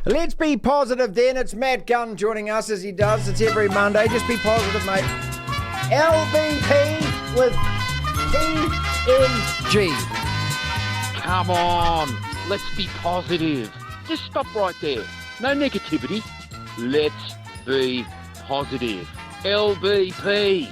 Let's be positive then. It's Matt Gunn joining us as he does. It's every Monday. Just be positive, mate. LBP with TNG. Come on, let's be positive. Just stop right there. No negativity. Let's be positive. LBP,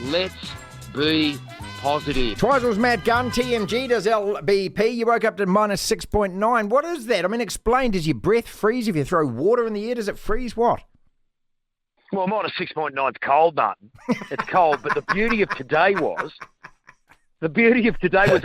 let's be positive. Twizel's Matt Gunn, TMG does LBP. You woke up to minus 6.9. What is that? I mean, explain. Does your breath freeze if you throw water in the air? Does it freeze what? Well, minus 6.9 is cold, Martin. It's cold, but the beauty of today was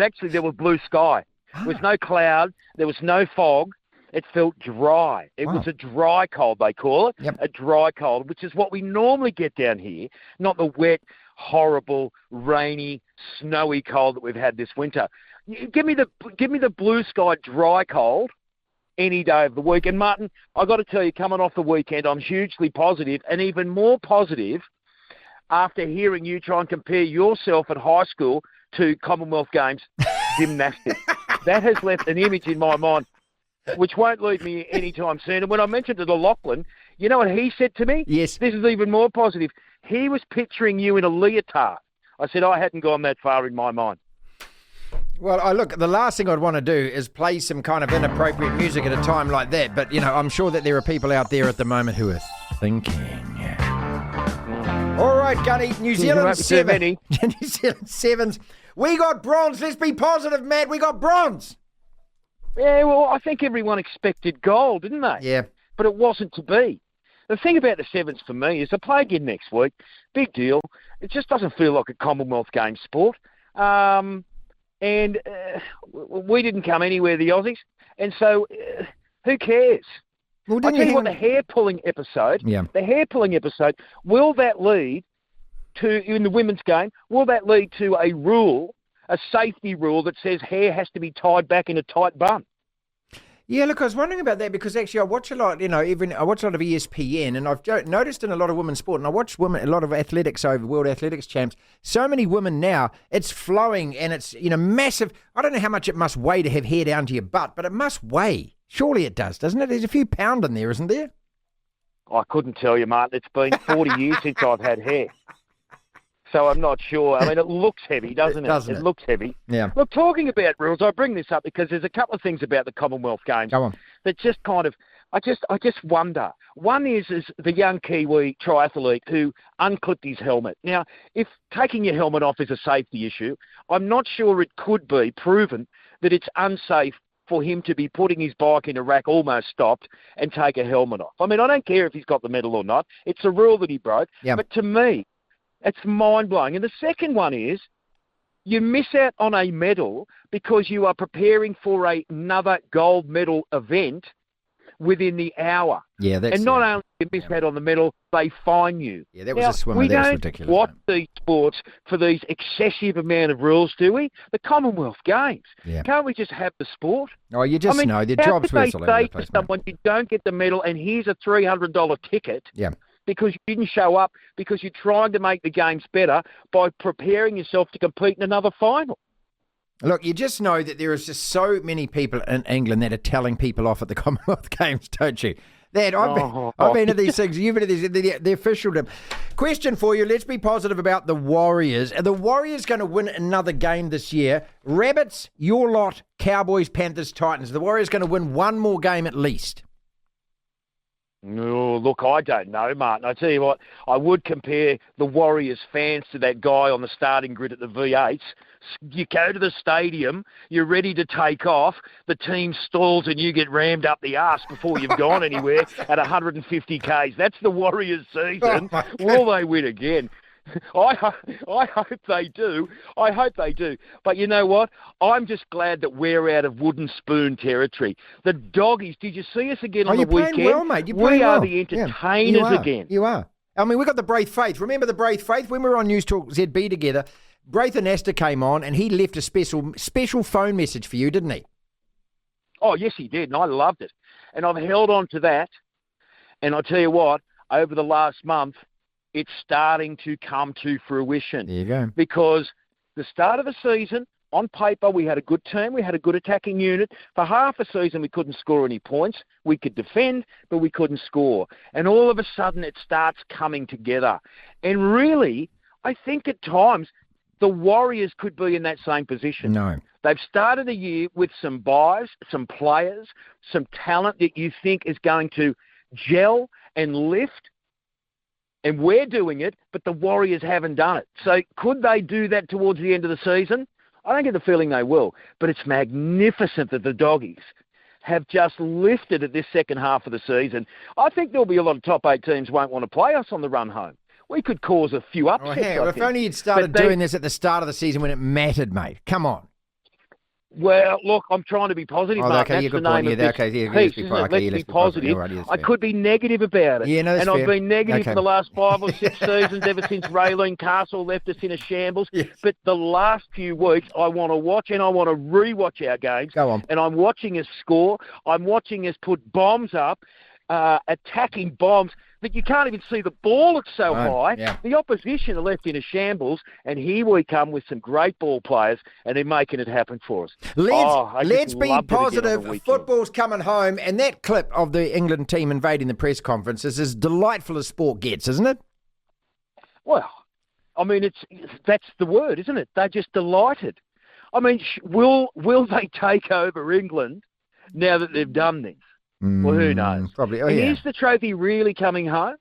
actually there was blue sky. There was no cloud. There was no fog. It felt dry. It was a dry cold, they call it. Yep. A dry cold, which is what we normally get down here, not the wet, horrible, rainy, snowy cold that we've had this winter. Give me the blue sky, dry cold any day of the week. And, Martin, I've got to tell you, coming off the weekend, I'm hugely positive, and even more positive after hearing you try and compare yourself at high school to Commonwealth Games gymnastics. That has left an image in my mind which won't leave me anytime soon. And when I mentioned it to Lachlan, you know what he said to me? Yes. This is even more positive. He was picturing you in a leotard. I said, I hadn't gone that far in my mind. Well, look, the last thing I'd want to do is play some kind of inappropriate music at a time like that. But, I'm sure that there are people out there at the moment who are thinking. All right, Gunny, New Zealand 7. New Zealand 7s. We got bronze. Let's be positive, Matt. We got bronze. Yeah, well, I think everyone expected gold, didn't they? Yeah. But it wasn't to be. The thing about the Sevens for me is they play again next week. Big deal. It just doesn't feel like a Commonwealth Games sport. And we didn't come anywhere, the Aussies. And so who cares? Well, I'll tell you what, the hair-pulling episode, will that lead to, in the women's game, will that lead to a rule, a safety rule that says hair has to be tied back in a tight bun? Yeah, look, I was wondering about that because actually I watch a lot, I watch a lot of ESPN, and I've noticed in a lot of women's sport, and I watch a lot of athletics over World Athletics Champs, so many women now, it's flowing and it's, massive. I don't know how much it must weigh to have hair down to your butt, but it must weigh. Surely it does, doesn't it? There's a few pound in there, isn't there? I couldn't tell you, Martin. It's been 40 years since I've had hair. So I'm not sure. I mean, it looks heavy, doesn't it? It looks heavy. Yeah. Look, talking about rules, I bring this up because there's a couple of things about the Commonwealth Games that just kind of, I just wonder. One is the young Kiwi triathlete who unclipped his helmet. Now, if taking your helmet off is a safety issue, I'm not sure it could be proven that it's unsafe for him to be putting his bike in a rack almost stopped and take a helmet off. I mean, I don't care if he's got the medal or not. It's a rule that he broke. Yep. But to me, it's mind-blowing. And the second one is you miss out on a medal because you are preparing for another gold medal event within the hour. Yeah, that's... And not only do you miss out on the medal, they fine you. Yeah, that was a swimmer. That was ridiculous. We don't watch these sports for these excessive amount of rules, do we? The Commonwealth Games. Yeah. Can't we just have the sport? Oh, you just know. Their jobs were all over the place, to someone, you don't get the medal and here's a $300 ticket. Yeah. Because you didn't show up, because you're trying to make the games better by preparing yourself to compete in another final. Look, you just know that there is just so many people in England that are telling people off at the Commonwealth Games, don't you? I've been to these things. You've been to these, the officialdom. Question for you. Let's be positive about the Warriors. Are the Warriors going to win another game this year? Rabbits, your lot, Cowboys, Panthers, Titans. The Warriors going to win one more game at least? No, look, I don't know, Martin. I tell you what, I would compare the Warriors fans to that guy on the starting grid at the V8s. You go to the stadium, you're ready to take off, the team stalls and you get rammed up the arse before you've gone anywhere at 150 Ks. That's the Warriors season. Will they win again? I hope they do. I hope they do. But you know what? I'm just glad that we're out of wooden spoon territory. The doggies, did you see us again on the weekend? You're playing well, mate. You're playing we well. are the entertainers again. You are. I mean, we got the Braith Faith. Remember the Braith Faith? When we were on News Talk ZB together, Braith and Astor came on and he left a special phone message for you, didn't he? Oh, yes, he did, and I loved it. And I've held on to that. And I'll tell you what, over the last month, it's starting to come to fruition. There you go. Because the start of the season, on paper, we had a good team. We had a good attacking unit. For half a season, we couldn't score any points. We could defend, but we couldn't score. And all of a sudden, it starts coming together. And really, I think at times, the Warriors could be in that same position. No. They've started the year with some buys, some players, some talent that you think is going to gel and lift. And we're doing it, but the Warriors haven't done it. So could they do that towards the end of the season? I don't get the feeling they will. But it's magnificent that the Doggies have just lifted at this second half of the season. I think there'll be a lot of top 8 teams won't want to play us on the run home. We could cause a few upsets. If only you'd started doing this at the start of the season when it mattered, mate. Come on. Well, look, I'm trying to be positive, Mark. Okay, that's the name of this piece, isn't it? Let's be positive. I could be negative about it. Yeah, no, that's and fair. I've been negative for the last 5 or 6 seasons, ever since Raylene Castle left us in a shambles. Yes. But the last few weeks, I want to watch and I want to re-watch our games. Go on. And I'm watching us score. I'm watching us put bombs up, attacking bombs that you can't even see the ball. It's so high. Yeah. The opposition are left in a shambles, and here we come with some great ball players, and they're making it happen for us. Let's be positive. Football's coming home, and that clip of the England team invading the press conference is as delightful as sport gets, isn't it? Well, I mean, that's the word, isn't it? They're just delighted. I mean, will they take over England now that they've done this? Well, who knows? Probably. Is the trophy really coming home?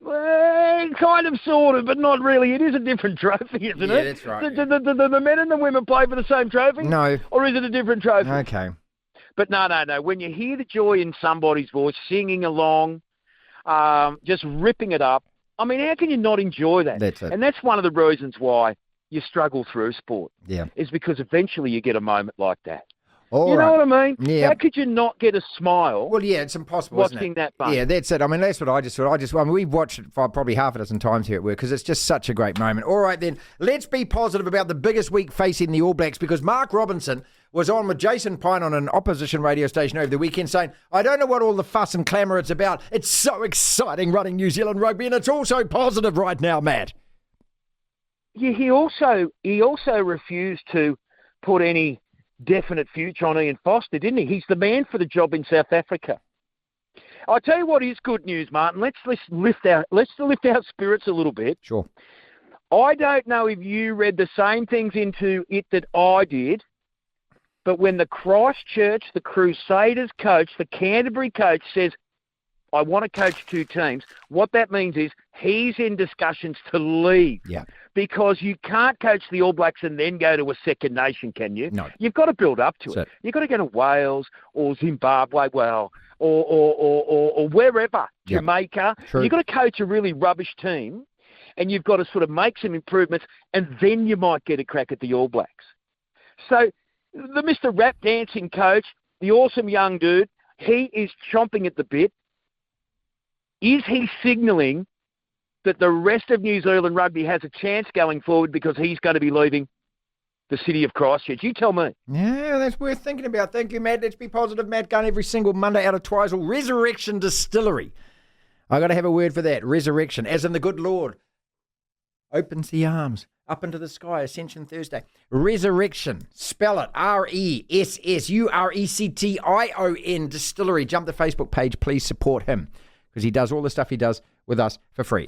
Well, kind of, sort of, but not really. It is a different trophy, isn't it? Yeah, that's right. Do the men and the women play for the same trophy? No. Or is it a different trophy? Okay. But no. When you hear the joy in somebody's voice, singing along, just ripping it up, I mean, how can you not enjoy that? That's it. And that's one of the reasons why you struggle through sport. Yeah. Is because eventually you get a moment like that. All know what I mean? Yeah. How could you not get a smile? Well, yeah, it's impossible, watching isn't it? that bunch. Yeah, that's it. I mean, that's what I just thought. I mean, we've watched it for probably half a dozen times here at work because it's just such a great moment. All right, then, let's be positive about the biggest week facing the All Blacks because Mark Robinson was on with Jason Pine on an opposition radio station over the weekend saying, I don't know what all the fuss and clamour it's about. It's so exciting running New Zealand rugby and it's all so positive right now, Matt. Yeah, he also refused to put any definite future on Ian Foster, didn't he? He's the man for the job in South Africa. I'll tell you what is good news, Martin. Let's lift our spirits a little bit. Sure. I don't know if you read the same things into it that I did, but when the Christchurch, the Crusaders coach, the Canterbury coach says, I want to coach 2 teams, what that means is he's in discussions to leave. Yeah. Because you can't coach the All Blacks and then go to a second nation, can you? No. You've got to build up to it. You've got to go to Wales or Zimbabwe, or wherever, Jamaica. True. You've got to coach a really rubbish team, and you've got to sort of make some improvements, and then you might get a crack at the All Blacks. So the Mr. Rap Dancing coach, the awesome young dude, he is chomping at the bit. Is he signalling that the rest of New Zealand rugby has a chance going forward because he's going to be leaving the city of Christchurch? You tell me. Yeah, that's worth thinking about. Thank you, Matt. Let's be positive. Matt Gunn every single Monday out of Twizel. Resurrection Distillery. I got to have a word for that. Resurrection, as in the good Lord opens the arms up into the sky. Ascension Thursday. Resurrection. Spell it. RESSURECTION Distillery. Jump the Facebook page. Please support him because he does all the stuff he does with us for free.